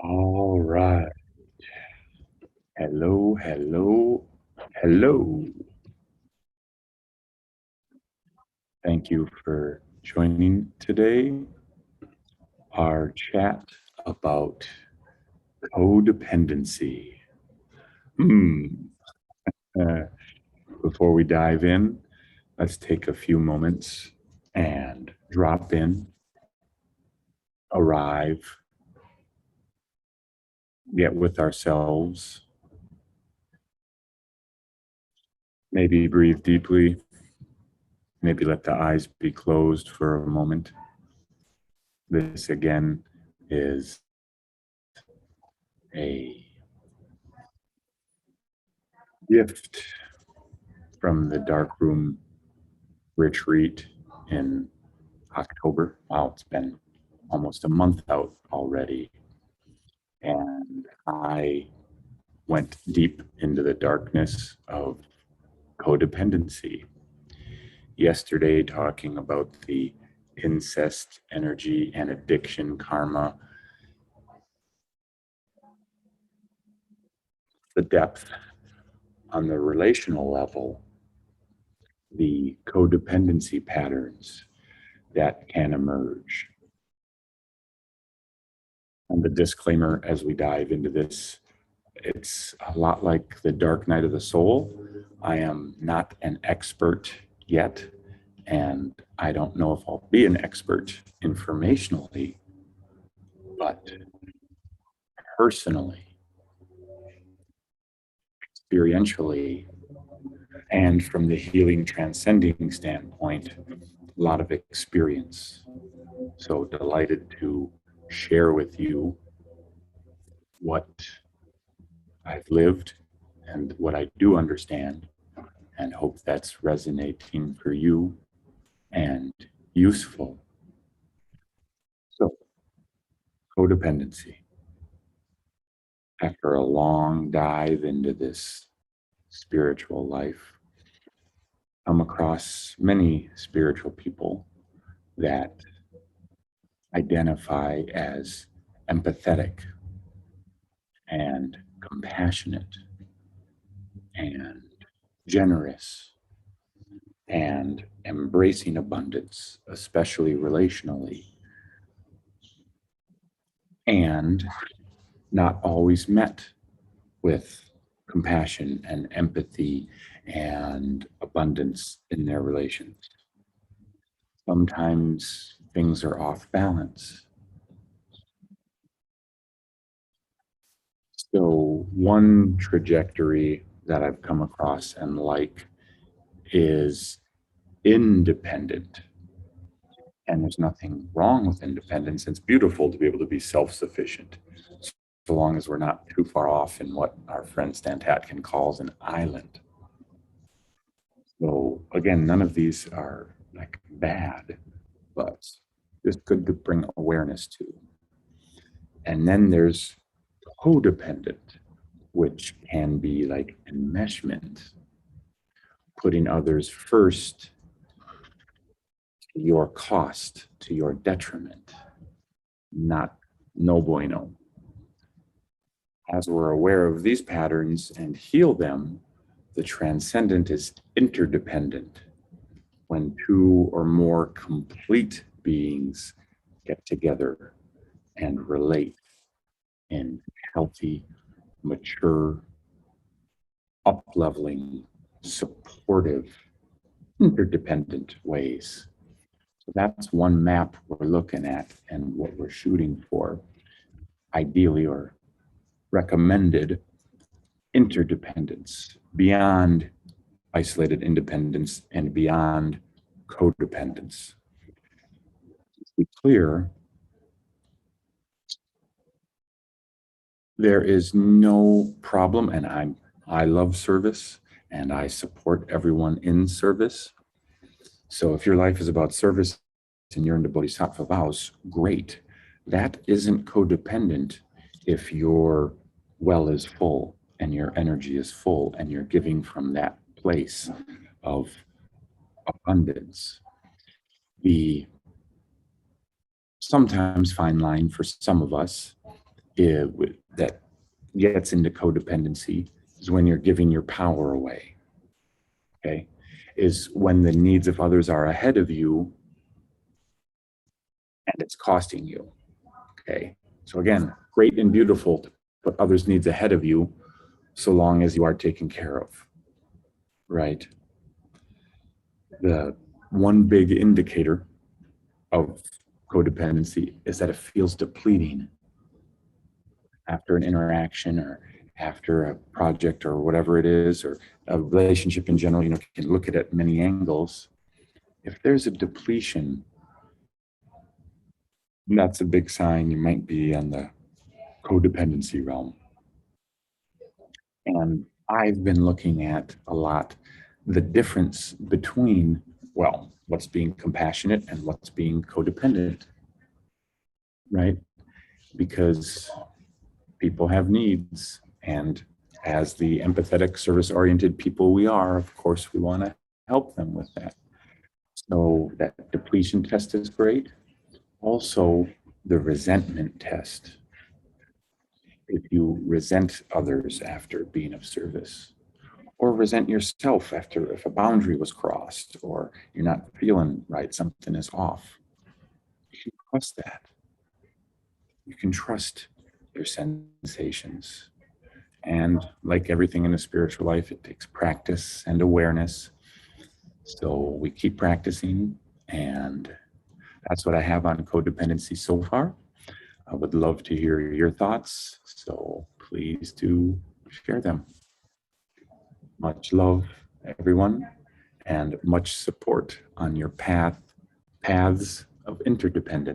All right. Hello, hello, hello. Thank you for joining today. Our chat about codependency. Hmm. Uh, Before we dive in, let's take a few moments and drop in, arrive, get with ourselves, maybe breathe deeply, maybe let the eyes be closed for a moment. This again is a gift from the dark room retreat in October. Wow, it's been almost a month out already. And I went deep into the darkness of codependency. Yesterday, talking about the incest energy and addiction karma, the depth on the relational level, the codependency patterns that can emerge. And the disclaimer as we dive into this, it's a lot like the dark night of the soul. I am not an expert yet, and I don't know if I'll be an expert informationally, but personally, experientially, and from the healing transcending standpoint, a lot of experience. So delighted to share with you what I've lived and what I do understand, and hope that's resonating for you and useful. So, codependency. After a long dive into this spiritual life, come across many spiritual people that identify as empathetic and compassionate and generous and embracing abundance, especially relationally, and not always met with compassion and empathy and abundance in their relations. Sometimes things are off balance. So, one trajectory that I've come across and like is independent. And there's nothing wrong with independence. It's beautiful to be able to be self sufficient, so long as we're not too far off in what our friend Stan Tatkin calls an island. So, again, none of these are like bad, but just good to bring awareness to. And then there's codependent, which can be like enmeshment, putting others first to your cost, to your detriment, not no bueno. As we're aware of these patterns and heal them, the transcendent is interdependent. When two or more complete beings get together and relate in healthy, mature, up-leveling, supportive, interdependent ways. So that's one map we're looking at and what we're shooting for, ideally or recommended interdependence beyond isolated independence and beyond codependence. To be clear, there is no problem, and I love service and I support everyone in service. So if your life is about service and you're into bodhisattva vows, great. That isn't codependent if your well is full and your energy is full and you're giving from that place of abundance. The sometimes fine line for some of us that gets into codependency is when you're giving your power away. Okay, is when the needs of others are ahead of you and it's costing you. Okay, so again, great and beautiful to put others' needs ahead of you, so long as you are taken care of, right? The one big indicator of codependency is that it feels depleting after an interaction or after a project or whatever it is, or a relationship in general. You can look at it many angles. If there's a depletion, that's a big sign you might be on the codependency realm. And I've been looking at a lot the difference between, well, what's being compassionate and what's being codependent, right? Because people have needs, and as the empathetic, service-oriented people we are, of course, we want to help them with that. So that depletion test is great. Also, the resentment test. If you resent others after being of service, or resent yourself after if a boundary was crossed, or you're not feeling right, something is off, you can trust that. You can trust your sensations. And like everything in the spiritual life, it takes practice and awareness. So we keep practicing, and that's what I have on codependency so far. I would love to hear your thoughts, so please do share them. Much love, everyone, and much support on your paths of interdependence.